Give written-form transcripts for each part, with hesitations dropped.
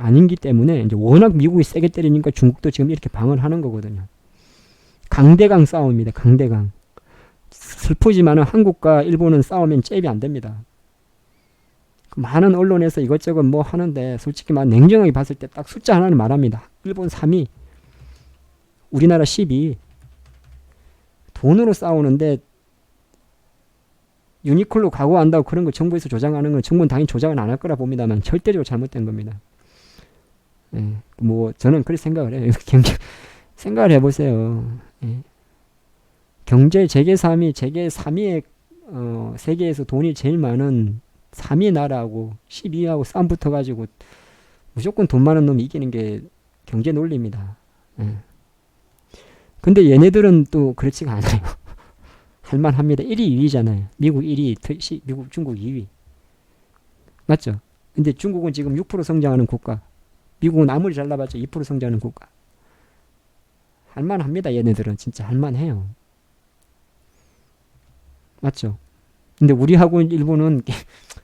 아니기 때문에 이제 워낙 미국이 세게 때리니까 중국도 지금 이렇게 방어를 하는 거거든요. 강대강 싸움입니다. 강대강. 슬프지만은 한국과 일본은 싸우면 잽이 안 됩니다. 많은 언론에서 이것저것 뭐 하는데 솔직히 말 냉정하게 봤을 때 딱 숫자 하나는 말합니다. 일본 3위, 우리나라 12위. 돈으로 싸우는데 유니클로 각오한다고 그런 거 정부에서 조장하는 건 정부는 당연히 조장은 안 할 거라 봅니다만 절대적으로 잘못된 겁니다. 예, 뭐 저는 그렇게 생각을 해요. 생각을 해보세요. 예. 경제 재계 3위, 재계 3위에 세계에서 돈이 제일 많은 3위 나라하고 12위하고 싸움 붙어가지고 무조건 돈 많은 놈이 이기는 게 경제 논리입니다. 예. 근데 얘네들은 또 그렇지가 않아요. 할만합니다. 1위, 2위잖아요. 미국 1위, 미국, 중국 2위. 맞죠? 근데 중국은 지금 6% 성장하는 국가. 미국은 아무리 잘나봤자 2% 성장하는 국가. 할만합니다. 얘네들은 진짜 할만해요. 맞죠? 근데 우리하고 일본은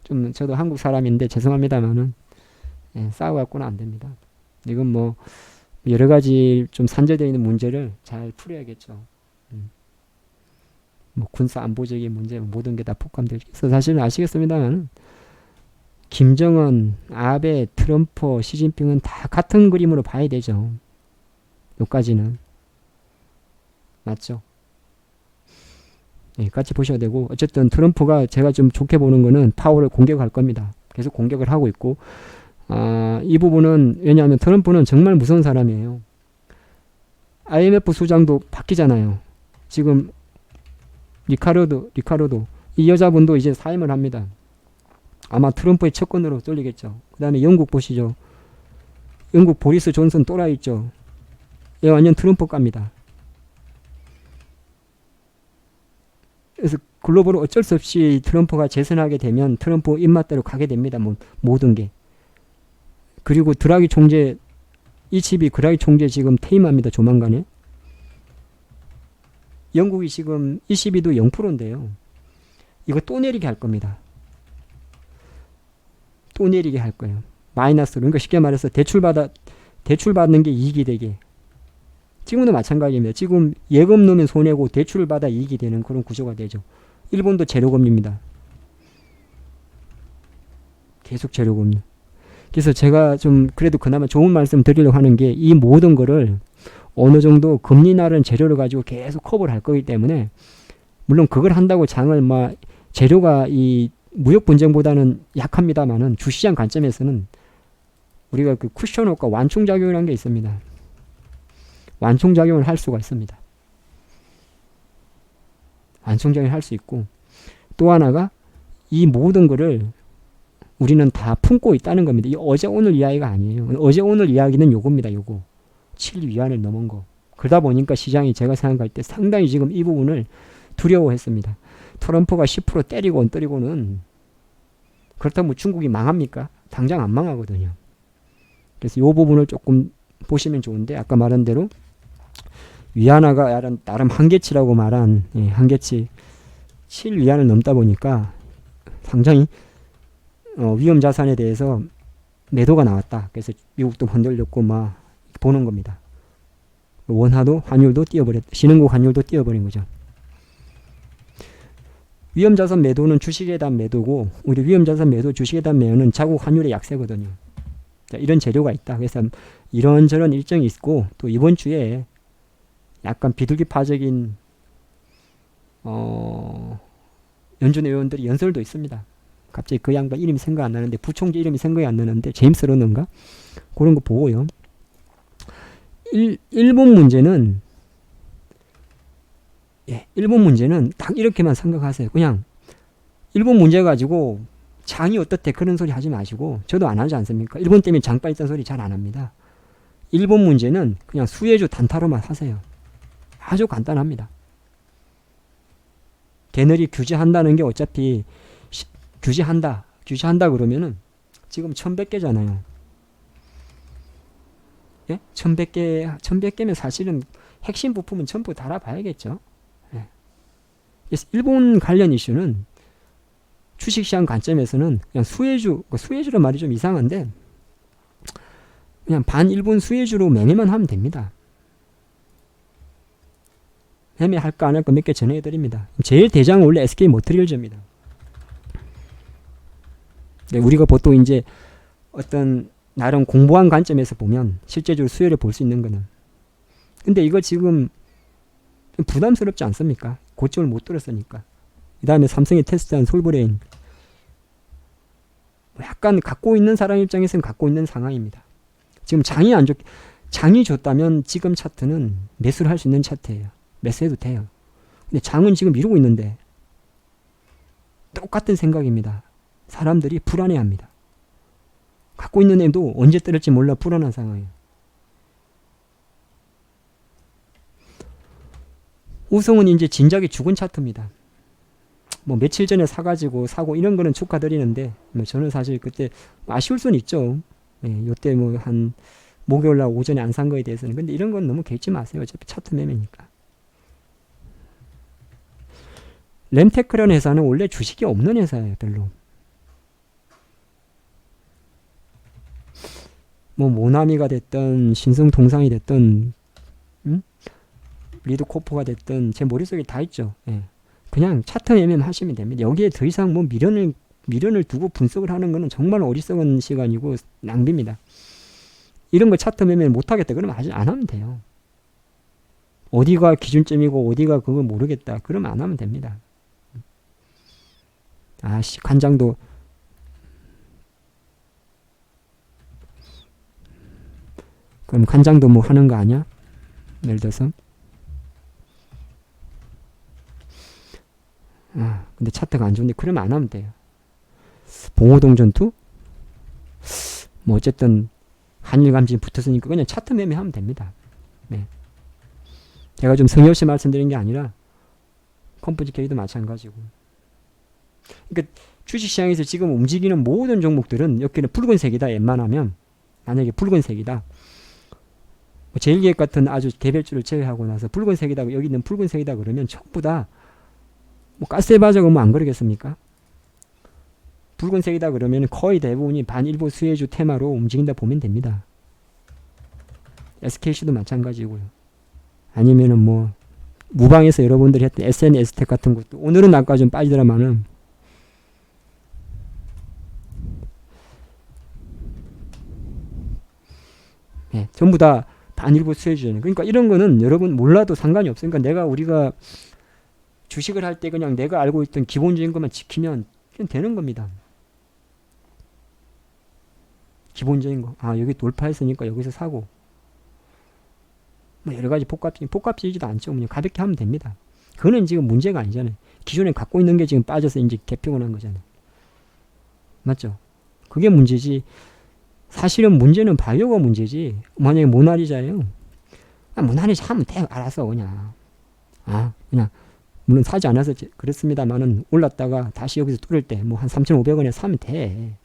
좀 저도 한국 사람인데 죄송합니다만은 싸워갖고는 안 됩니다. 이건 뭐 여러 가지 좀 산재되어 있는 문제를 잘 풀어야겠죠. 뭐 군사 안보적인 문제 모든 게 다 포함되죠. 그래서 사실은 아시겠습니다만 김정은, 아베, 트럼프, 시진핑은 다 같은 그림으로 봐야 되죠. 여기까지는 맞죠? 네, 같이 보셔야 되고 어쨌든 트럼프가 제가 좀 좋게 보는 거는 파월을 공격할 겁니다. 계속 공격을 하고 있고 이 부분은 왜냐하면 트럼프는 정말 무서운 사람이에요. IMF 수장도 바뀌잖아요. 지금 리카르도 이 여자분도 이제 사임을 합니다. 아마 트럼프의 채권으로 쏠리겠죠. 그 다음에 영국 보시죠. 영국 보리스 존슨 또라이 있죠. 얘 완전 트럼프 갑니다. 그래서 글로벌로 어쩔 수 없이 트럼프가 재선하게 되면 트럼프 입맛대로 가게 됩니다. 모든 게. 그리고 드라기 총재 ECB 드라기 총재 지금 퇴임합니다. 조만간에. 영국이 지금 ECB도 0%인데요. 이거 또 내리게 할 겁니다. 또 내리게 할 거예요. 마이너스로. 그러니까 쉽게 말해서 대출받는 게 이익이 되게. 지금도 마찬가지입니다. 지금 예금 넣으면 손해고 대출을 받아 이익이 되는 그런 구조가 되죠. 일본도 제로금리입니다. 계속 제로금리. 그래서 제가 좀 그래도 그나마 좋은 말씀 드리려고 하는 게 이 모든 거를 어느 정도 금리 나른 재료를 가지고 계속 커버를 할 거기 때문에 물론 그걸 한다고 장을 재료가 이 무역 분쟁보다는 약합니다만은 주시장 관점에서는 우리가 그 쿠션 효과 완충작용이라는 게 있습니다. 완충작용을 할 수가 있습니다. 완충작용을 할 수 있고 또 하나가 이 모든 거를 우리는 다 품고 있다는 겁니다. 이 어제 오늘 이야기가 아니에요. 어제 오늘 이야기는 요겁니다. 요거 7위안을 넘은 거. 그러다 보니까 시장이 제가 생각할 때 상당히 지금 이 부분을 두려워했습니다. 트럼프가 10% 때리고 안 때리고는 그렇다면 중국이 망합니까? 당장 안 망하거든요. 그래서 이 부분을 조금 보시면 좋은데 아까 말한 대로 위안화가 나름 한계치라고 말한 한계치 7위안을 넘다 보니까 상당히 위험 자산에 대해서 매도가 나왔다. 그래서 미국도 흔들렸고 막 보는 겁니다. 원화도 환율도 뛰어버렸다. 신흥국 환율도 뛰어버린 거죠. 위험자산 매도는 주식에 대한 매도고 우리 위험자산 매도 주식에 대한 매도는 자국 환율의 약세거든요. 자, 이런 재료가 있다. 그래서 이런저런 일정이 있고 또 이번 주에 약간 비둘기파적인 연준 의원들이 연설도 있습니다. 갑자기 그 양반 이름이 생각 안 나는데 부총재 이름이 생각이 안 나는데 제임스 러너인가? 그런 거 보고요. 일본 문제는 일본 문제는 딱 이렇게만 생각하세요. 그냥 일본 문제 가지고 장이 어떻대 그런 소리 하지 마시고 저도 안 하지 않습니까? 일본 때문에 장 빠졌다는 소리 잘 안 합니다. 일본 문제는 그냥 수혜주 단타로만 하세요. 아주 간단합니다. 걔네들이 규제한다는 게 어차피 규제한다 그러면은 지금 1100개잖아요. 예? 1100개면 사실은 핵심 부품은 전부 달아봐야겠죠. 예. 그래서 일본 관련 이슈는 주식시장 관점에서는 그냥 수혜주란 말이 좀 이상한데 그냥 반일본 수혜주로 매매만 하면 됩니다. 매매할까 안 할까 몇 개 전해드립니다. 제일 대장은 원래 SK 모트리얼즈입니다. 우리가 보통 이제 어떤 나름 공부한 관점에서 보면 실제적으로 수혜를 볼 수 있는 거는, 근데 이거 지금 좀 부담스럽지 않습니까? 고점을 못 들었으니까. 그 다음에 삼성이 테스트한 솔브레인, 약간 갖고 있는 사람 입장에서는 갖고 있는 상황입니다. 지금 장이 안 좋, 장이 좋다면 지금 차트는 매수를 할 수 있는 차트예요. 매수해도 돼요. 근데 장은 지금 미루고 있는데 똑같은 생각입니다. 사람들이 불안해합니다. 갖고 있는 애도 언제 떨어질지 몰라 불안한 상황이에요. 우성은 이제 진작에 죽은 차트입니다. 뭐 며칠 전에 사고 이런 거는 축하드리는데, 뭐 저는 사실 그때 아쉬울 수는 있죠. 예, 요때 뭐 한 목요일 날 오전에 안 산 거에 대해서는. 근데 이런 건 너무 개의치 마세요. 어차피 차트 매매니까. 램테크라는 회사는 원래 주식이 없는 회사예요. 별로. 뭐 모나미가 됐든 신성동상이 됐든 리드코프가 됐든 제 머릿속에 다 있죠. 예. 그냥 차트 매매만 하시면 됩니다. 여기에 더 이상 뭐 미련을 두고 분석을 하는 거는 정말 어리석은 시간이고 낭비입니다. 이런 거 차트 매매 못하겠다 그러면 안 하면 돼요. 어디가 기준점이고 어디가 그걸 모르겠다 그러면 안 하면 됩니다. 아씨, 간장도 그럼 간장도 뭐 하는 거 아니야? 예를 들어서 근데 차트가 안 좋은데 그러면 안 하면 돼요. 봉오동 전투? 뭐 어쨌든 한일 감진 붙었으니까 그냥 차트 매매하면 됩니다. 네. 제가 좀 성의 없이 말씀드린 게 아니라 컴포지 캐리도 마찬가지고. 그러니까 주식시장에서 지금 움직이는 모든 종목들은 여기는 붉은색이다. 웬만하면 만약에 붉은색이다. 뭐 제일기획 같은 아주 개별주를 제외하고 나서 붉은색이다. 여기 있는 붉은색이다 그러면 전부 다 뭐 가스에 빠져가 뭐 안 그러겠습니까? 붉은색이다 그러면 거의 대부분이 반일보 수혜주 테마로 움직인다 보면 됩니다. SKC도 마찬가지고요. 아니면은 뭐 무방에서 여러분들이 했던 SNS텍 같은 것도 오늘은 아까 좀 빠지더라마는 네, 전부 다 반일보 수혜주잖아요. 그러니까 이런 거는 여러분 몰라도 상관이 없으니까 우리가 주식을 할 때 그냥 내가 알고 있던 기본적인 것만 지키면 그냥 되는 겁니다. 기본적인 거. 여기 돌파했으니까 여기서 사고. 뭐 여러 가지 복합지지도 않죠. 그냥 가볍게 하면 됩니다. 그거는 지금 문제가 아니잖아요. 기존에 갖고 있는 게 지금 빠져서 이제 개피고 난 거잖아요. 맞죠? 그게 문제지. 사실은 문제는 바이오가 문제지. 만약에 모나리자예요. 모나리자 하면 돼. 알아서 그냥. 그냥. 물론 사지 않아서 그렇습니다만은 올랐다가 다시 여기서 뚫을 때 뭐 한 3,500원에 사면 돼.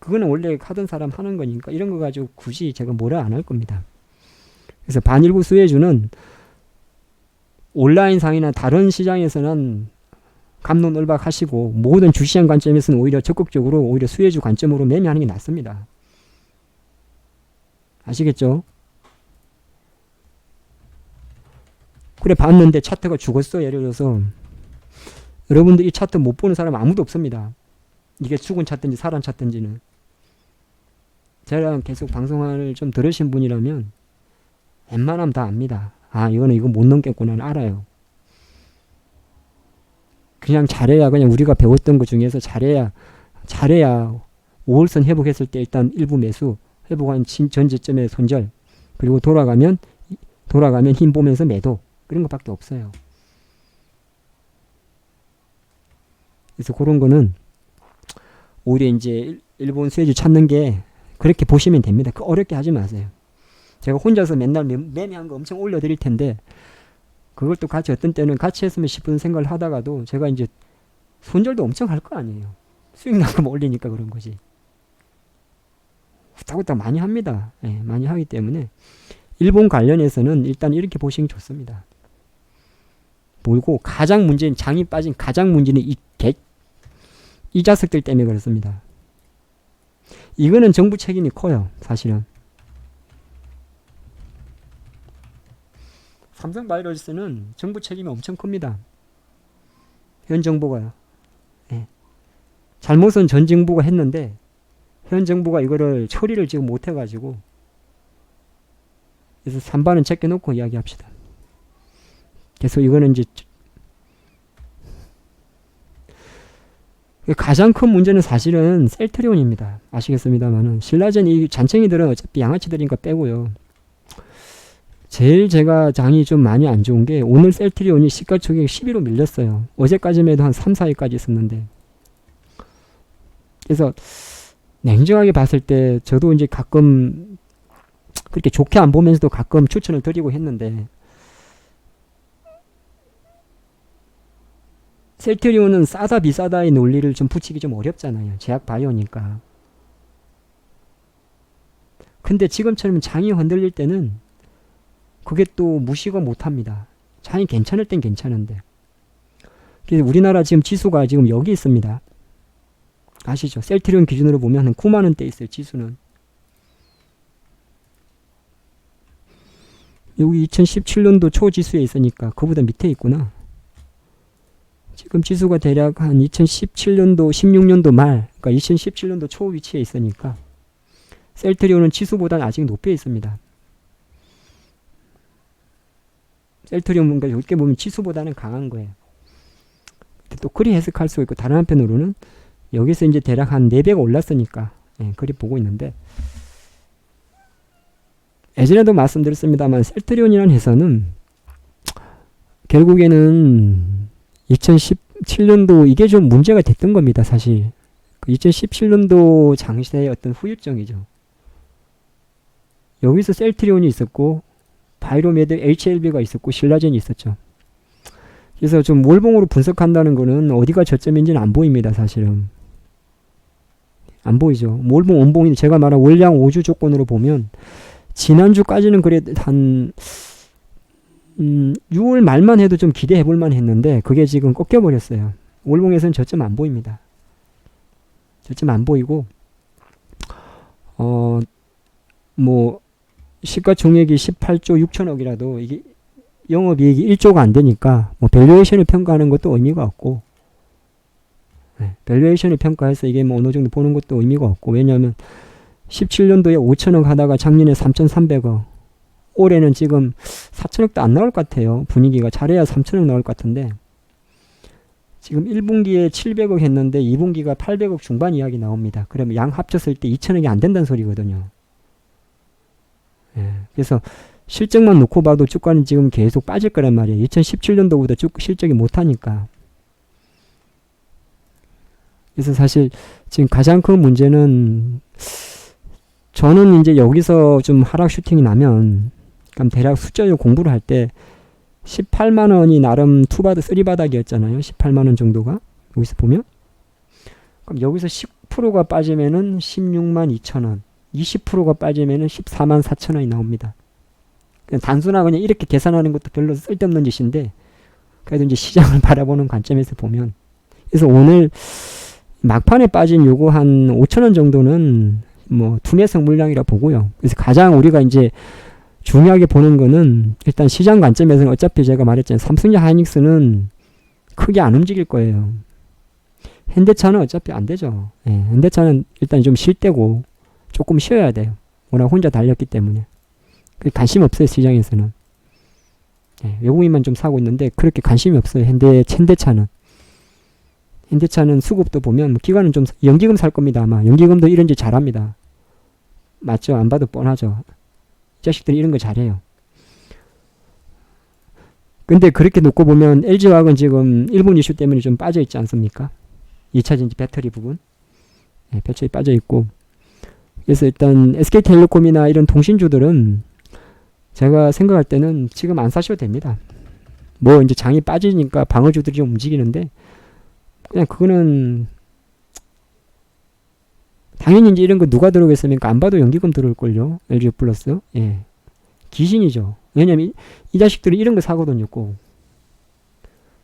그거는 원래 하던 사람 하는 거니까 이런 거 가지고 굳이 제가 뭐라 안 할 겁니다. 그래서 반일부 수혜주는 온라인상이나 다른 시장에서는 갑론을박 하시고 모든 주시장 관점에서는 오히려 적극적으로 오히려 수혜주 관점으로 매매하는 게 낫습니다. 아시겠죠? 그래 봤는데 차트가 죽었어. 예를 들어서 여러분들 이 차트 못 보는 사람 아무도 없습니다. 이게 죽은 차트인지 살아난 차트인지는. 제가 계속 방송을 좀 들으신 분이라면 웬만하면 다 압니다. 이거는 이거 못 넘겠구나 알아요. 그냥 잘해야 그냥 우리가 배웠던 것 중에서 잘해야 5월선 회복했을 때 일단 일부 매수 회복한 전 저점의 손절 그리고 돌아가면 힘 보면서 매도 그런 것밖에 없어요. 그래서 그런 거는 오히려 이제 일본 수혜주 찾는 게 그렇게 보시면 됩니다. 어렵게 하지 마세요. 제가 혼자서 맨날 매매한 거 엄청 올려드릴 텐데 그걸 또 같이 어떤 때는 같이 했으면 싶은 생각을 하다가도 제가 이제 손절도 엄청 할 거 아니에요. 수익 나면 올리니까 그런 거지. 후딱후딱 많이 합니다. 많이 하기 때문에 일본 관련해서는 일단 이렇게 보시는 게 좋습니다. 모르고 가장 문제는 장이 빠진 가장 문제는 이 자석들 때문에 그렇습니다. 이거는 정부 책임이 커요. 사실은. 삼성바이오로직스는 정부 책임이 엄청 큽니다. 현 정부가요. 예. 잘못은 전 정부가 했는데 현 정부가 이거를 처리를 지금 못 해가지고, 그래서 3반은 제껴놓고 이야기합시다. 그래서 이거는 이제 가장 큰 문제는 사실은 셀트리온입니다. 아시겠습니다만은 신라젠 이 잔챙이들은 어차피 양아치들이니까 빼고요. 제일 제가 장이 좀 많이 안 좋은 게 오늘 셀트리온이 시가총액 10위로 밀렸어요. 어제까지만 해도 한 3, 4위까지 있었는데. 그래서 냉정하게 봤을 때 저도 이제 가끔 그렇게 좋게 안 보면서도 가끔 추천을 드리고 했는데, 셀트리온은 싸다 비싸다의 논리를 좀 붙이기 좀 어렵잖아요. 제약 바이오니까. 근데 지금처럼 장이 흔들릴 때는 그게 또 무시가 못합니다. 장이 괜찮을 땐 괜찮은데. 그래서 우리나라 지금 지수가 지금 여기 있습니다. 아시죠? 셀트리온 기준으로 보면 한 9만원대 있어요. 지수는. 여기 2017년도 초 지수에 있으니까 그보다 밑에 있구나. 지금 지수가 대략 한 2017년도 16년도 말, 그러니까 2017년도 초 위치에 있으니까 셀트리온은 지수보다는 아직 높여 있습니다. 셀트리온은 그러니까 이렇게 보면 지수보다는 강한 거예요. 또 그리 해석할 수 있고, 다른 한편으로는 여기서 이제 대략 한 4배가 올랐으니까, 예, 그리 보고 있는데, 예전에도 말씀드렸습니다만 셀트리온이라는 회사는 결국에는 2017년도 이게 좀 문제가 됐던 겁니다. 사실 2017년도 장시대의 어떤 후유증이죠. 여기서 셀트리온이 있었고 바이로메드 HLB가 있었고 신라젠이 있었죠. 그래서 좀 몰봉으로 분석한다는 거는 어디가 저점인지는 안 보입니다. 사실은 안 보이죠. 몰봉 원봉이 제가 말한 월량 5주 조건으로 보면 지난주까지는 그래도 한 6월 말만 해도 좀 기대해 볼만 했는데 그게 지금 꺾여버렸어요. 월봉에서는 저점 안 보입니다. 저점 안 보이고 뭐 시가총액이 18조 6천억이라도 이게 영업이익이 1조가 안 되니까 뭐 밸류에이션을 평가하는 것도 의미가 없고, 네, 밸류에이션을 평가해서 이게 뭐 어느 정도 보는 것도 의미가 없고, 왜냐하면 17년도에 5천억 하다가 작년에 3,300억, 올해는 지금 4천억도 안 나올 것 같아요. 분위기가 잘해야 3천억 나올 것 같은데 지금 1분기에 700억 했는데 2분기가 800억 중반 이야기 나옵니다. 그러면 양 합쳤을 때 2천억이 안 된다는 소리거든요. 예, 그래서 실적만 놓고 봐도 주가는 지금 계속 빠질 거란 말이에요. 2017년도보다 쭉 실적이 못하니까. 그래서 사실 지금 가장 큰 문제는 저는 이제 여기서 좀 하락 슈팅이 나면, 그럼 대략 숫자로 공부를 할 때 18만원이 나름 투바드 3바닥이었잖아요. 18만원 정도가 여기서 보면, 그럼 여기서 10%가 빠지면은 16만 2천원, 20%가 빠지면은 14만 4천원이 나옵니다. 그냥 단순하게 그냥 이렇게 계산하는 것도 별로 쓸데없는 짓인데, 그래도 이제 시장을 바라보는 관점에서 보면, 그래서 오늘 막판에 빠진 요거 한 5천원 정도는 뭐 투매성 물량이라 보고요. 그래서 가장 우리가 이제 중요하게 보는 거는 일단 시장 관점에서는 어차피 제가 말했잖아요. 삼성과 하이닉스는 크게 안 움직일 거예요. 현대차는 어차피 안 되죠. 예, 현대차는 일단 좀 쉴 때고 조금 쉬어야 돼요. 워낙 혼자 달렸기 때문에. 관심 없어요. 시장에서는. 예, 외국인만 좀 사고 있는데 그렇게 관심이 없어요. 현대차는. 현대차는 수급도 보면 기관은 좀 연기금 살 겁니다. 아마 연기금도 이런 짓 잘합니다. 맞죠? 안 봐도 뻔하죠. 이 자식들이 이런 거 잘해요. 근데 그렇게 놓고 보면 LG화학은 지금 일본 이슈 때문에 좀 빠져 있지 않습니까? 2차전지 배터리 부분, 네, 배터리 빠져 있고. 그래서 일단 SK텔레콤이나 이런 통신주들은 제가 생각할 때는 지금 안 사셔도 됩니다. 뭐 이제 장이 빠지니까 방어주들이 좀 움직이는데 그냥 그거는 당연히 이제 이런 거 누가 들어오겠습니까? 안 봐도 연기금 들어올걸요. LG 플러스. 예. 귀신이죠. 왜냐면 이 자식들이 이런 거 사거든요. 꼭.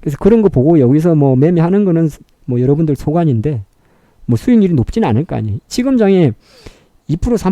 그래서 그런 거 보고 여기서 뭐 매매하는 거는 뭐 여러분들 소관인데 뭐 수익률이 높지는 않을 거 아니에요. 지금 장에 2% 3%